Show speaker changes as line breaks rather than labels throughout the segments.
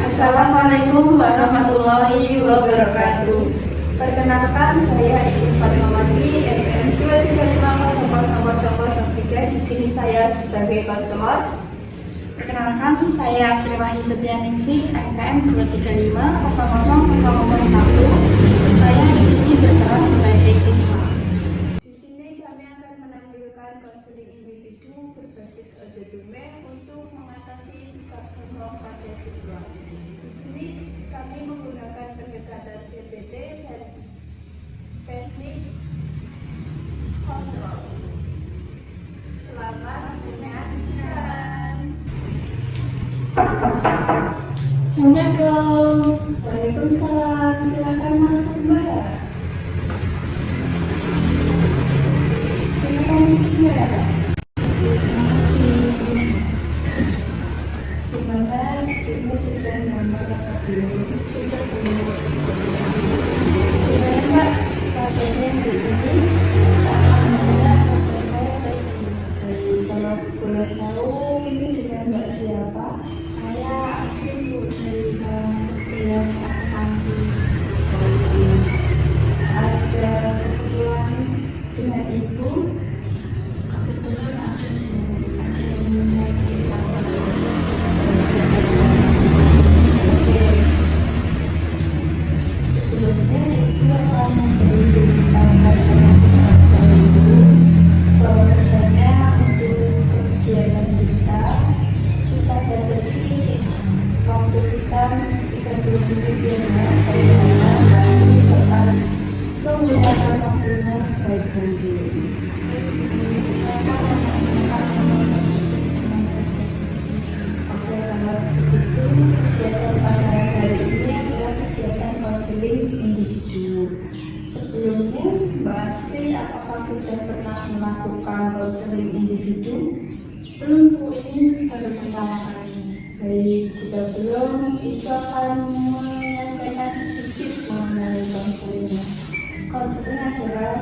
Assalamualaikum warahmatullahi wabarakatuh.
Perkenalkan, saya Ibu Fatmawati, NPM 2350003. Di sini saya sebagai konselor.
Perkenalkan, saya Sri Wahyu Setianingsih, NPM 2350001. Saya di sini berperan sebagai siswa.
Di sini kami akan menampilkan konseling individu berbasis Ojodume untuk mengatasi sikap sombong pada siswa. Di sini kami menggunakan pendekatan CBT dan teknik kontrol. Selamat menyaksikan.
Assalamualaikum.
Waalaikumsalam. Silakan masuk, Mbak. Silakan Mbak.
Terima kasih.
Gimana? Ibu sudah nyaman apa belum?
Sudah belum?
Gimana Mbak? Kabarnya hari ini?
Alhamdulillah, kabar saya baik.
Baik, kalau boleh tahu ini dengan Mbak siapa?
Saya asli dari kelas 11 akuntansi.
Ada keperluan dengan Ibu?
Kebetulan ada yang ingin saya ceritakan.
Sebelumnya Ibu akan memberitahukan kepada Ibu bahwasanya untuk kegiatan kita batasi waktu kita 30 menit ya Mas, karena masih akan menggunakan waktunya sebaik mungkin. Oke, kalau begitu kegiatan pada hari ini adalah kegiatan konseling individu. Sebelumnya, Mbak Asri, apakah sudah pernah melakukan konseling individu?
Belum Bu, ini baru pertama kali.
Baik, jika belum, itu akan menyampaikan sedikit mengenai konselingnya. Konseling adalah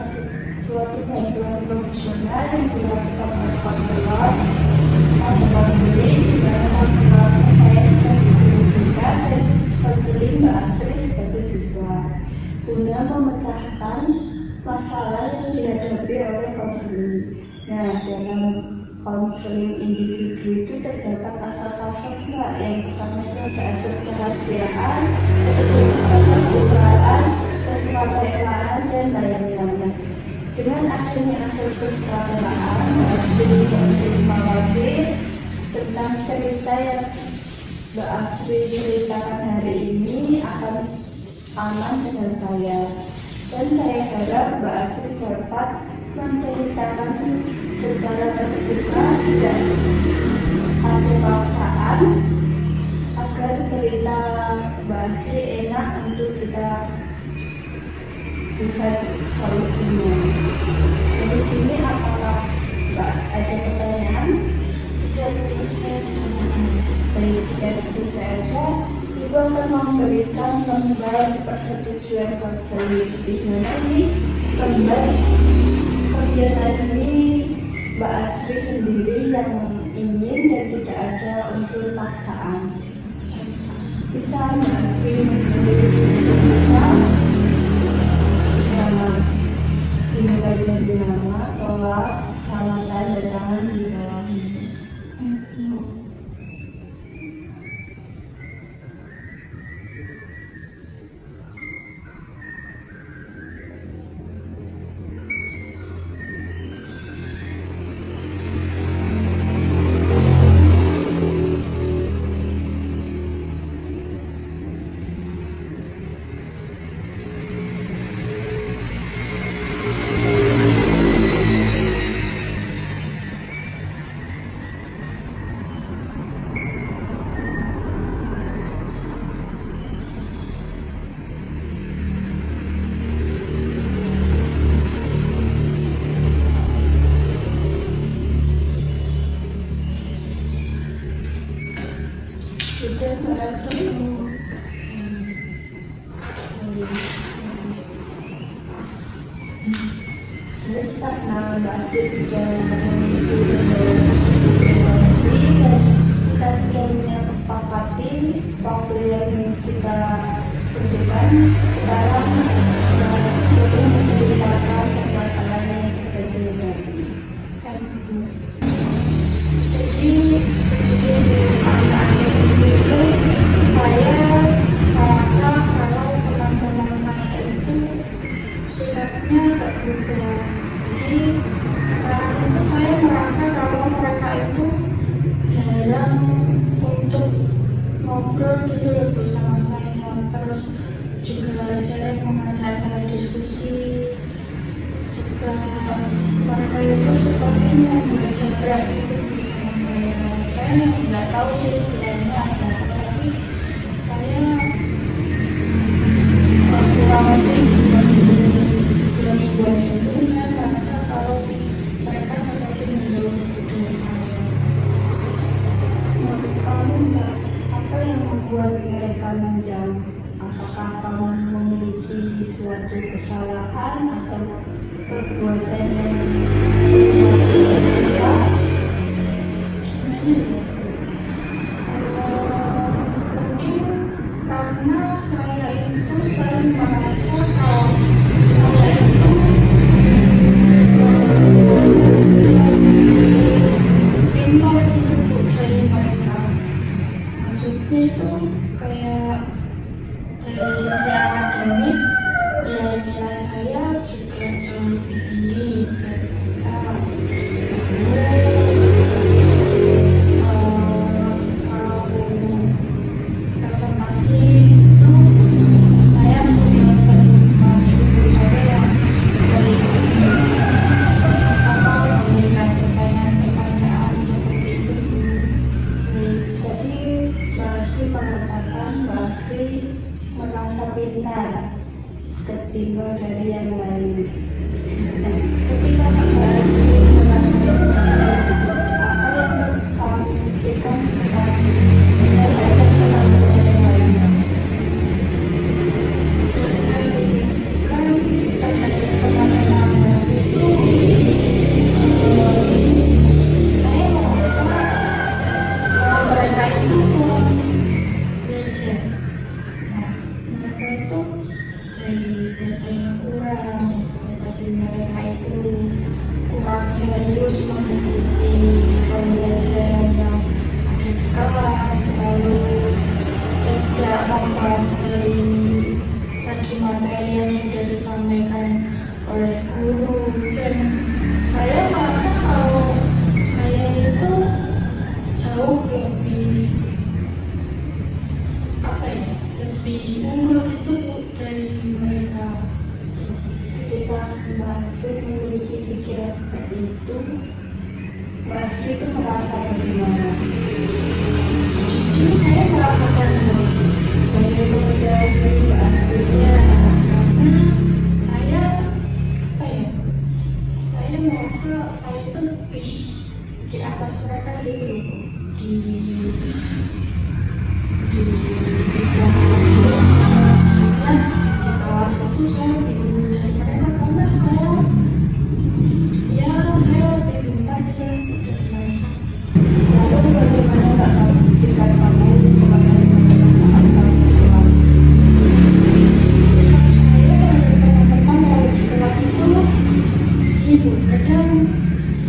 suatu bantuan profesional yang dilakukan oleh konselor. Ada konseling di mana konselornya saya sebagai guru BK dan konseling Mbak Asri sebagai siswa, guna memecahkan masalah yang dihadapi oleh konseling. Nah, dalam konseling individu itu terdapat asas-asas Mbak. Yang pertama itu ada asas kerahasiaan, keterbukaan, kesukarela dan lain-lain. Dengan adanya asas kesukarelaan, Mbak Asri menerima wakil tentang cerita yang Mbak Asri ceritakan hari ini akan aman dengan saya. Dan saya harap Mbak Asri dapat menceritakan secara terbuka dan ada paksaan agar cerita Mbak Asri enak untuk kita lihat solusinya. Dari sini apakah Mbak ada pertanyaan?
Tidak, menurut saya semuanya.
Baik, jika tidak ada, Ibu akan memberikan lembar persetujuan konseling. Di mana ini lembar kegiatan ini Mbak Asri sendiri yang ingin dan tidak ada unsur paksaan. Bisa Mbak Asri menulis identitas bersama dimulai dari nama, kelas, sama tanda tangan di bawahnya. Sudah berhasil. Karena Mbak Asri sudah mengisi dan kita sudah menyepakati waktu yang kita tentukan sekarang belum menceritakan permasalahannya seperti tadi.
Jadi akhir-akhir ini itu saya merasa kalau teman-teman saya itu sikapnya agak berubah. Jadi sekarang itu saya merasa kalau mereka itu jarang untuk ngobrol gitu loh bersama saya, terus juga jarang mengajak saya diskusi, juga mereka itu sepertinya membuat jarak itu bersama saya nggak tahu sih sebenarnya ada apa, tapi saya kurang lebih bulan itu saya merasa kalau mereka seperti menjauh dari saya.
Menurut kamu Mbak, apa yang membuat mereka menjauh? Apakah kamu memiliki suatu kesalahan atau perbuatan yang membuat mereka?
Mungkin karena saya itu sering merasa kalau saya itu pintar gitu Bu, dari mereka. Maksudnya itu kayak dari sisi akademik, nilai-nilai saya juga jauh lebih tinggi dari mereka. Kalau presentasi itu saya punya sering guru saya yang sering memberikan pertanyaan-pertanyaan seperti itu.
Jadi pasti mengatakan pasti merasa pintar ketimbang dari yang lain. Nah, ketika membahas merasa pintar, apa yang kamu pikirkan tentang teman-teman yang lain?
Saya pikirkan terhadap teman-teman itu saya merasa bahwa mereka itu kurang belajar. Nah, mereka itu dari belajarnya kurang, seperti mereka itu kurang serius mengikuti pembelajaran yang ada di kelas, lalu tidak mempelajari lagi materi yang sudah disampaikan oleh guru. Dan saya merasa kalau saya itu jauh lebih lebih unggul gitu Bu, dari mereka.
Ketika Mbak Asri memiliki pikiran seperti itu, Mbak Asri itu merasa bagaimana?
Jujur saya merasakan
Bagaimana dari Mbak Asri?
karena saya saya merasa saya itu lebih di atas mereka gitu loh Bu. Di bidang maksudnya di kelas itu saya lebih unggul dari mereka karena saya lebih pintar gitu loh Bu, dari mereka.
Lalu bagaimana Mbak kamu sikap kamu mengenai teman saat kamu di kelas?
Sikap saya terhadap teman-teman kalau di kelas itu ibu kadang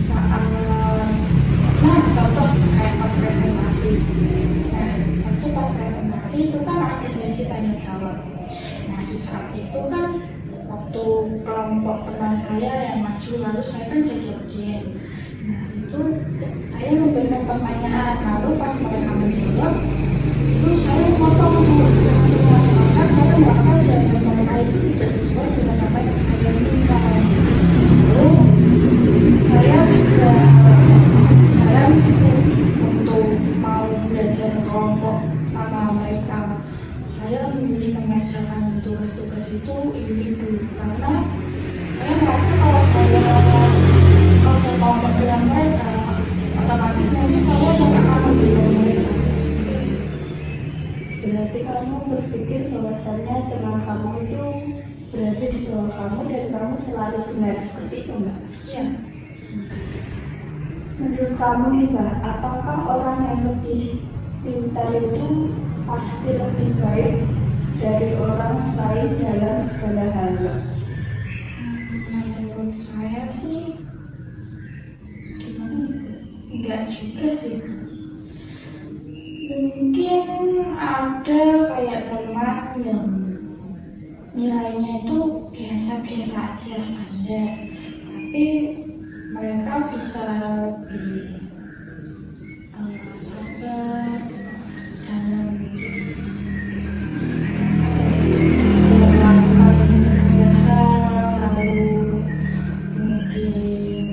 saat contoh kayak pas presentasi. Nah, waktu pas presentasi itu kan ada sesi tanya jawab. Nah, di saat itu kan waktu kelompok teman saya yang maju, lalu saya kan jadi audiens. Nah, itu saya memberikan pertanyaan, lalu pas mereka menjawab itu saya potong karena saya merasa jawaban mereka itu tidak sesuai dengan apa yang saya minta. Lalu saya juga jarang sih untuk mau belajar kelompok sama mereka. Saya memilih mengerjakan tugas-tugas itu individu karena saya merasa kalau saya kerja kelompok dengan mereka, otomatis nanti saya yang akan membela mereka.
Berarti kamu berpikir bahwasannya teman kamu itu berada di bawah kamu dan kamu selalu benar seperti itu Mbak?
Iya.
Menurut kamu nih Mbak, apakah orang yang lebih pintar itu pasti lebih baik dari orang lain dalam segala hal.
Menurut saya sih gimana ya? Enggak juga sih. Mungkin ada kayak teman yang nilainya itu biasa-biasa aja ada, tapi mereka bisa lebih sabar dalam melakukan segala hal, lalu mungkin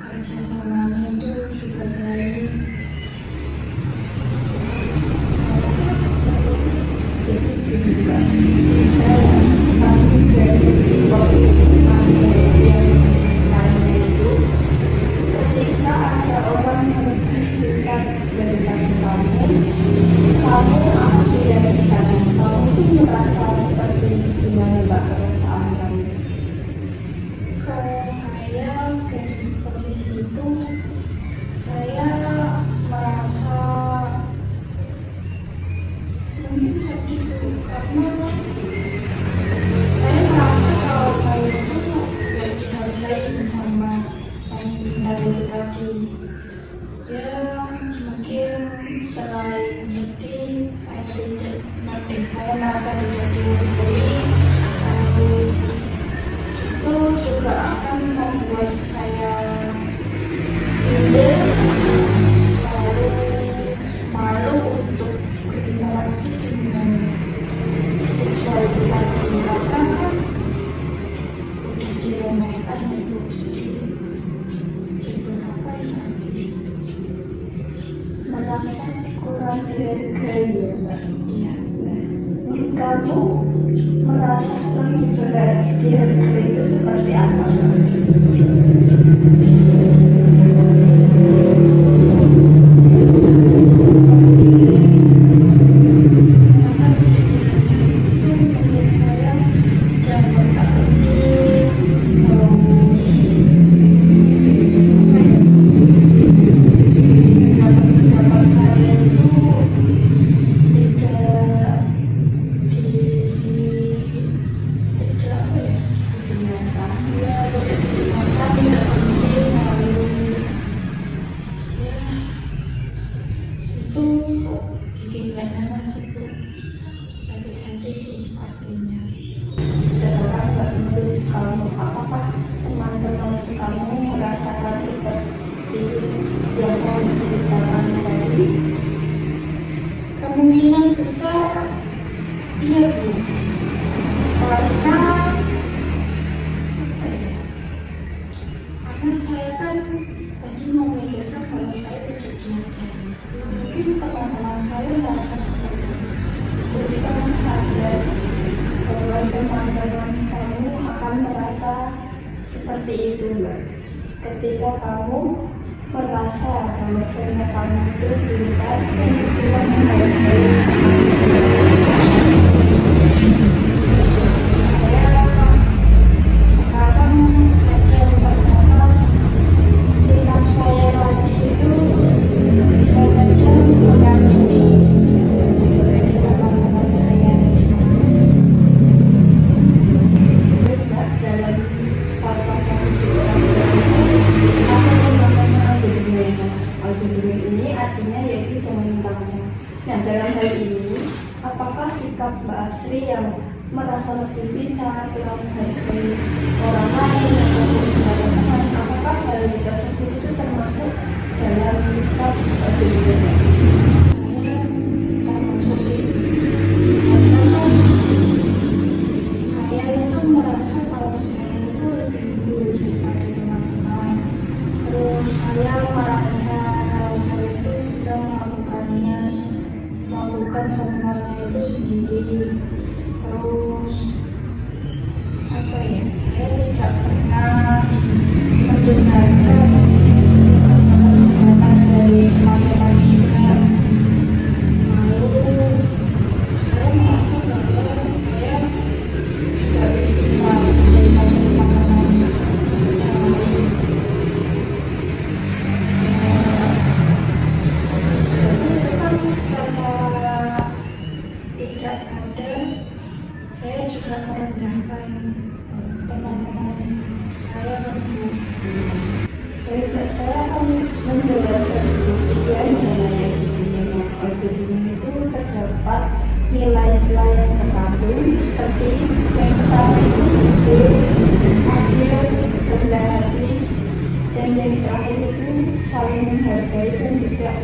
kerjasamanya itu juga baik.
Jadi juga kita kami dari posisi manusia yang lainnya itu, ketika ada orang yang lebih dekat daripada kamu akan tidak dekat. Kamu itu merasa seperti gimana Mbak perasaan kamu?
Kalau saya dari posisi itu, saya merasa mungkin sedih karena saya merasa kalau saya itu nggak dihargai sama yang pintar itu tadi. Ya mungkin selain sedih, saya merasa tidak dihargai, lalu itu juga akan membuat saya minder, lalu malu untuk berinteraksi dengan siswa itu tadi karena kan udah diremehkan itu, jadi ribet apa ya sih?
Merasa kurang dihargai ya Mbak?
Iya.
Nah, menurut kamu merasa kurang dihargai itu seperti apa Mbak?
Menurut saya jangan tak penting, pendapat saya itu tidak tidak apa ya,
Didengarkan.
ya tidak didengarkan, tidak penting, lalu ya itu bikin gak nyaman sih Bu, sakit hati sih pastinya.
Sekarang Mbak, menurut kamu apakah teman-teman kamu merasakan seperti yang kamu ceritakan tadi?
Kemungkinan besar iya Bu, karena apa ya, karena saya kan tadi memikirkan kalau saya tidak dihargai, ya mungkin teman-teman saya merasa seperti itu.
Jadi kamu sadar bahwa teman-teman kamu akan merasa seperti itu Mbak, ketika kamu merasa bahwasanya kamu itu pintar dan juga menghargai
Saya sekarang sadar bahwa sikap saya tadi itu bisa saja menyakiti teman-teman saya di kelas.
Mbak dalam falsafah hidup apa yang namanya ojo dulu ini artinya yaitu jangan mentang-mentang. Nah dalam hal ini apakah sikap Mbak Asri yang merasa lebih pintar, kurang menghargai orang lain ataupun kepada teman, apakah hal tersebut itu termasuk dalam sikap ojo dulu?
Saya termasuk sih, karena kan saya itu merasa kalau saya itu lebih unggul daripada teman-teman. Terus saya merasa kalau saya itu bisa melakukan semuanya itu sendiri. Terus apa ya? Saya tidak pernah mendengarkan kata-kata dari teman-teman juga. Lalu saya merasa bahwa saya juga lebih pintar daripada teman-teman yang lain. Jadi itu kan secara tidak sadar saya juga merendahkan teman-teman saya berdua.
Baik, Mbak, saya akan menjelaskan sedikit ya mengenai Ojodunnya. Ojodunnya itu terdapat nilai-nilai yang terkandung seperti yang pertama itu jujur, adil, rendah hati, dan yang terakhir itu saling menghargai dan tidak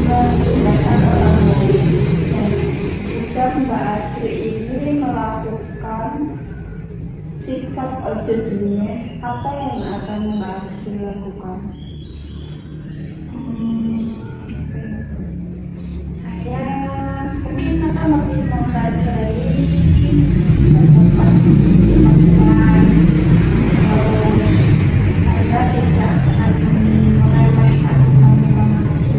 merendahkan orang lain. Dan jika Mbak Asri ini melakukan sikap Ojodunnya, apa yang akan Mbak Asri lakukan?
Saya mungkin akan lebih menghargai teman-teman. Saya tidak akan meremehkan teman-teman lagi.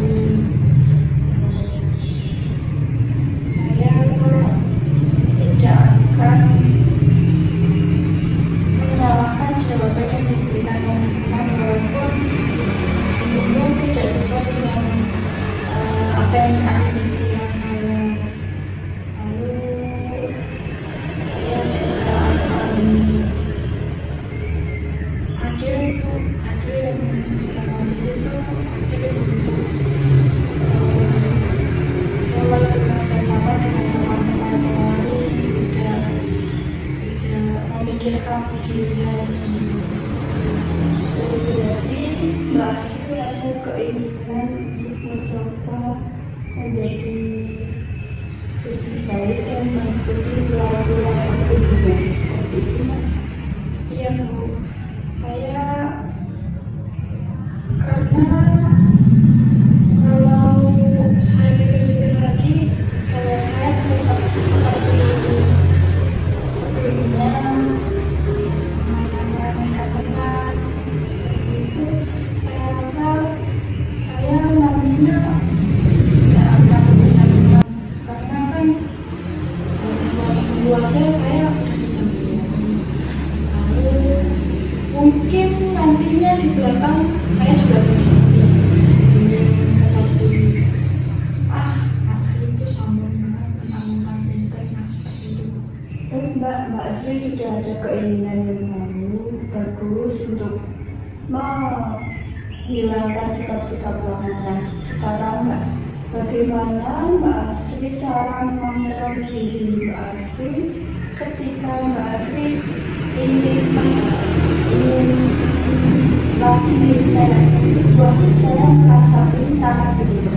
Saya tidak akan menyalahkan jawaban yang diberikan oleh teman walaupun itu tidak sesuai dengan apa yang ada di pikiran saya. Lalu saya juga akan adil yang saya maksud itu adil untuk mulai bekerja sama dengan teman-teman lain, tidak memikirkan diri saya sendiri.
Berarti Mbak Asri ada keinginan untuk mencoba menjadi lebih baik dan mengikuti nilai-nilai Ojodunnya seperti itu, Mbak.
Iya Bu, saya karena kalau saya pikir-pikir lagi, kalau saya tetap seperti sebelumnya mereka teman seperti itu, saya rasa saya nantinya tidak akan punya teman karena kan dari 2 minggu aja saya udah dijauhin. Lalu mungkin nantinya di belakang saya juga benci seperti Asri itu sombong banget tentang pintar seperti itu.
Mbak Asri sudah ada keinginan yang bagus untuk menghilangkan sikap-sikap lamaran. Sekarang Mbak, bagaimana Mbak Asri cara mengontrol diri Mbak Asri ketika Mbak Asri ingin lagi kayak wah saya merasa pintar gitu.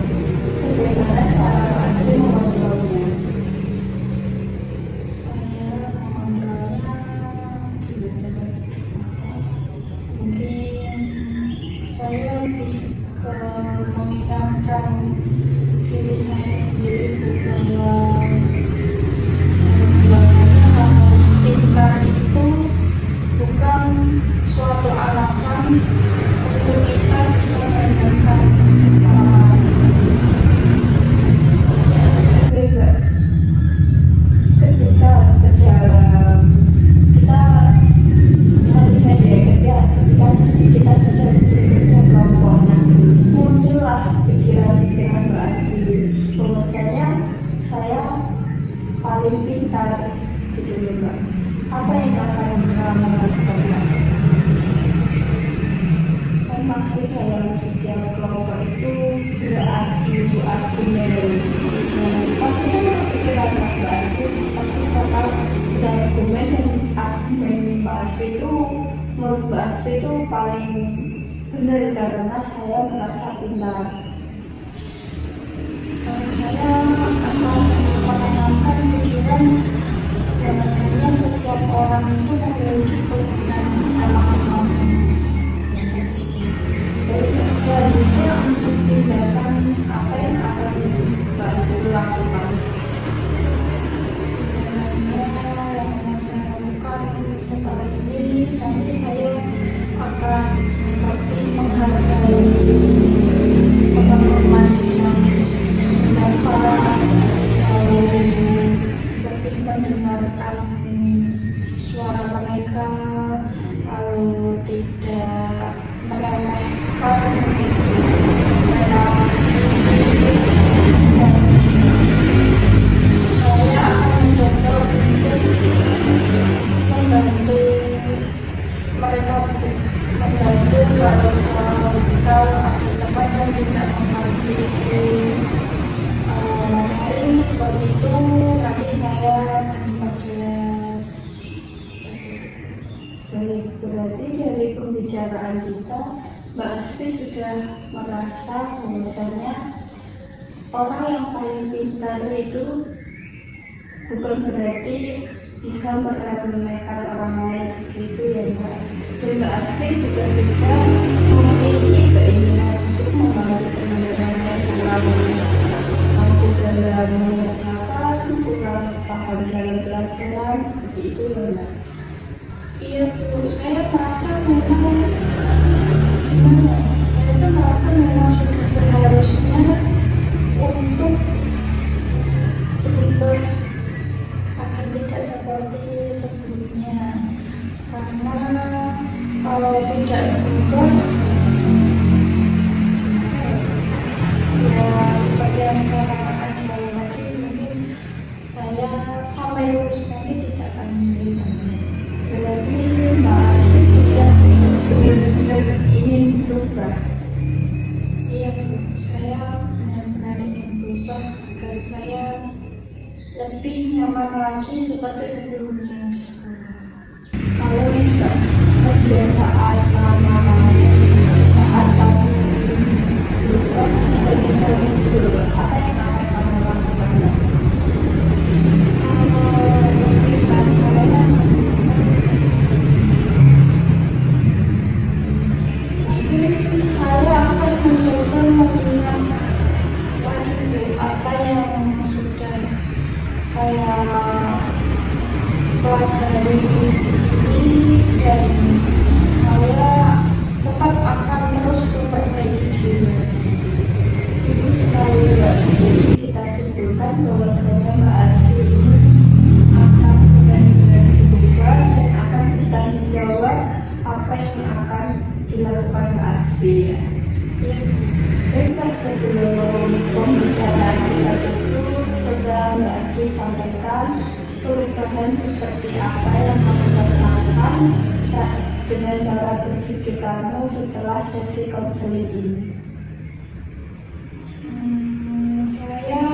Bagaimana cara Mbak Asri mengontrolnya?
Saya mengontrolnya dengan cara seperti apa? Mungkin saya lebih ke mengingatkan diri saya sendiri bahwa bahwasanya kalau pintar itu bukan suatu alasan untuk kita bisa merendahkan orang lain.
Juga ketika sedang kita melihat ya ketika sedang bekerja kelompok, nah muncullah pikiran-pikiran Mbak Asri bahwasanya saya paling pintar gitu loh Mbak. Apa yang akan kamu lakukan Mbak? Kan maksud dalam setiap kelompok itu berarti argumen. Pasti kan pikiran Mbak Asri pasti bakal berargumen dan argumen Mbak Asri itu menurut Mbak Asri itu paling benar karena saya merasa pintar.
Saya akan menanamkan pikiran bahwasanya setiap orang itu memiliki kelebihan masing-masing.
Jadi selanjutnya untuk tindakan apa yang akan Mbak Asri lakukan?
Yang saya lakukan setelah ini, nanti saya akan lebih menghargai teman-teman yang mendapat, lebih mendengarkan suara mereka, lalu tidak meremehkan mereka dan
sudah merasa bahwasanya orang yang paling pintar itu bukan berarti bisa meremehkan orang lain seperti itu ya Mbak. Dan Mbak Asri juga sudah memiliki keinginan untuk membantu teman-teman yang kurang mampu dalam mengerjakan, kurang paham dalam pelajaran seperti itu ya Mbak.
Iya Bu, saya merasa memang gimana ya, saya tuh merasa memang sudah seharusnya untuk berubah agar tidak seperti sebelumnya, karena kalau tidak berubah ya seperti yang saya katakan di awal tadi, mungkin saya sampai lulus nanti tidak akan menerima.
Berarti Mbak Asri sudah benar-benar ingin berubah.
Iya Bu, saya benar-benar ingin berubah agar saya lebih nyaman lagi seperti sebelumnya di sekolah.
Kalau Mbak kebiasaan lama saat kamu berubah benar-benar muncul, apa yang akan kamu lakukan?
Kebiasaan saya mungkin saya akan mencoba mengingat lagi apa yang sudah saya pelajari di sini, dan saya tetap akan terus memperbaiki diri.
Itu sekali lagi kita simpulkan bahwasanya Mbak Asri ini akan benar-benar berubah dan akan bertanggung jawab apa yang akan dilakukan Mbak Asri.
Ya,
Baik, sebelum pembicaraan kita tutup, coba Mbak Asri sampaikan perubahan seperti apa yang kamu rasakan dengan cara berpikir kamu setelah sesi konseling ini.
saya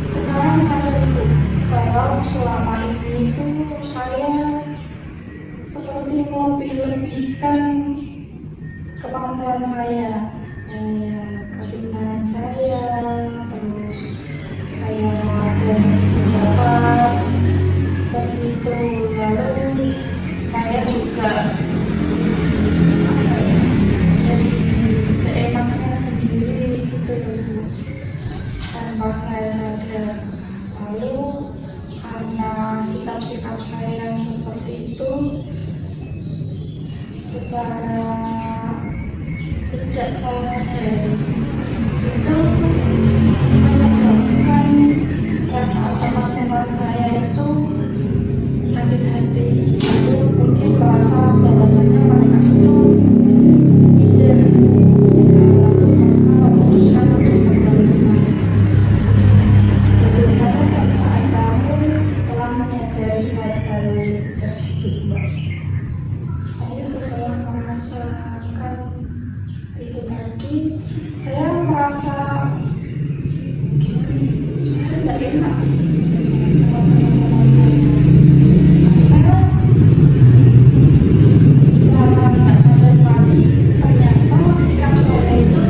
sekarang sadar kalau selama ini itu saya seperti melebih-lebihkan kemampuan saya, kepintaran saya, terus saya dan pendapat seperti itu. Lalu saya juga jadi seenaknya sendiri gitu loh, tanpa saya sadar. Lalu karena sikap-sikap saya yang seperti itu, secara tidak saya sadari itu menyebabkan perasaan teman-teman saya itu sakit hati. Itu mungkin merasa bahwasanya mereka itu minder, lalu mereka memutuskan untuk menjauhi saya.
Bagaimana perasaan kamu setelah menyadari hal-hal tersebut, Mbak?
Saya setelah merasakan itu tadi, saya merasa gimana ya, saya nggak enak sih sama teman-teman saya, karena secara nggak sadar tadi ternyata sikap saya itu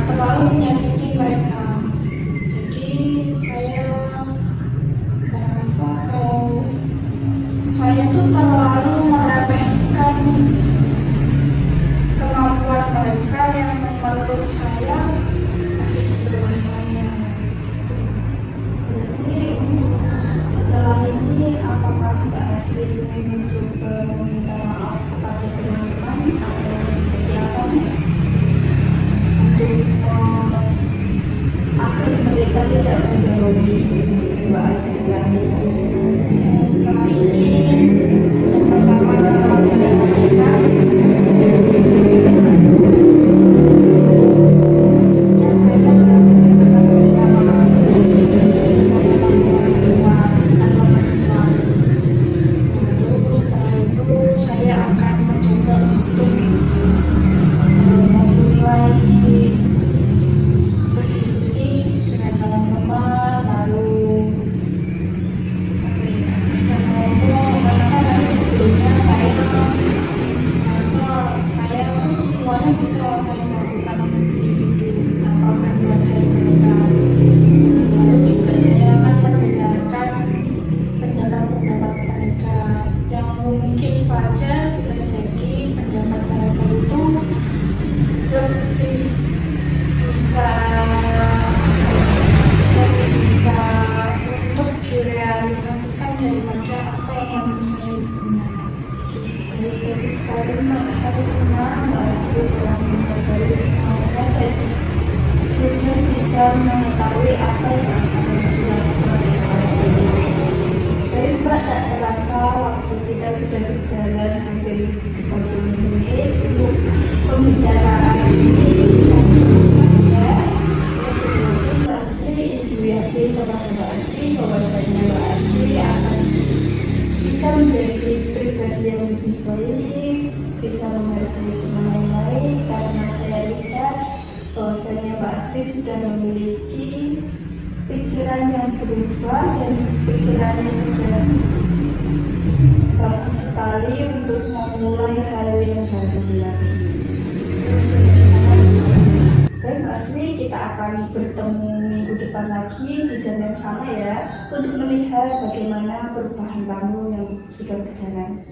terlalu menyakiti mereka. Jadi saya merasa kalau saya tuh terlalu meremehkan kemampuan mereka yang menurut saya masih di bawah saya gitu.
Berarti setelah ini apakah Mbak Asri ingin mencoba meminta maaf kepada teman-teman atau seperti apa?
Untuk
bisa mengetahui apa yang akan dilakukan setelah ini. Baik, tak terasa waktu kita sudah berjalan hampir 30 menit untuk pembicaraan ini. Mbak Asri, Ibu yakin kepada Mbak Asri bahwasanya Mbak Asri akan bisa menjadi pribadi yang lebih baik, bisa menghargai teman yang lain, karena saya lihat bahwasanya Mbak Asri sudah memiliki pikiran yang berubah dan pikirannya sudah bagus sekali untuk memulai hal yang baru lagi. Baik Mbak Asri, kita akan bertemu minggu depan lagi di jam yang sama ya, untuk melihat bagaimana perubahan kamu yang sudah berjalan.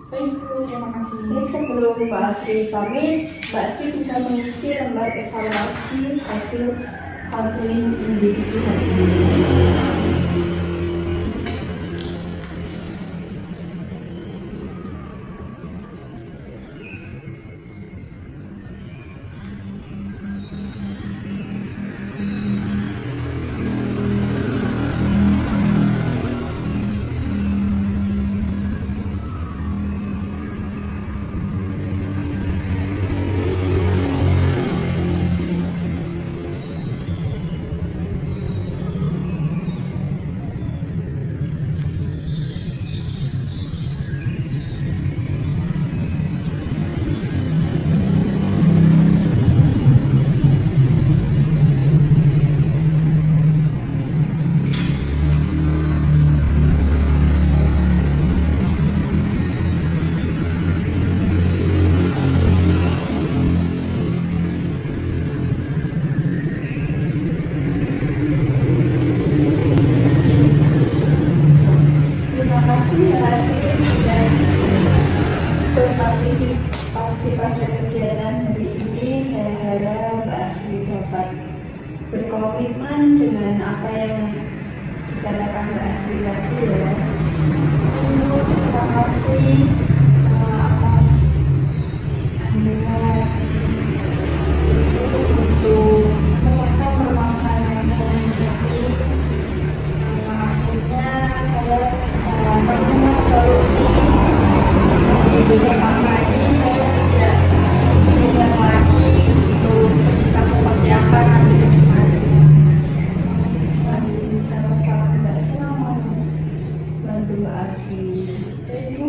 Baik Bu, terima kasih.
Baik, sebelum Mbak Asri pamit, Mbak Asri bisa mengisi lembar evaluasi hasil konseling individu hari ini. Terima kasih Mbak Asri sudah berpartisipasi pada kegiatan hari ini. Saya harap Mbak Asri dapat berkomitmen dengan apa yang dikatakan Mbak Asri tadi ya.
Ibu, terima kasih atas Ibu untuk memecahkan permasalahan yang saya hadapi. Akhirnya saya bisa menemukan solusi dari masalah ini. Saya tidak berpikir lagi untuk bersikap seperti apa nanti ke depan.
Sama-sama Mbak Selama bantu Mbak Asri.
Ibu,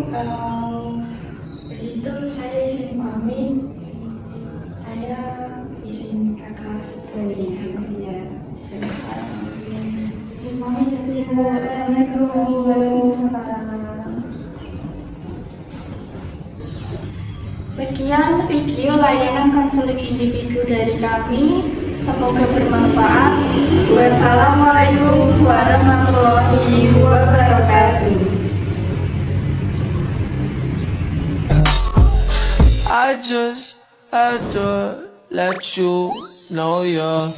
begitu saya izin pamit. Saya izin ke kelas dari
Ya,
izin pamit ya Ibu.
Assalamualaikum warahmatullahi.
Sekian video layanan konseling individu dari kami. Semoga bermanfaat. Wassalamualaikum warahmatullahi wabarakatuh.
I just had to let you know you're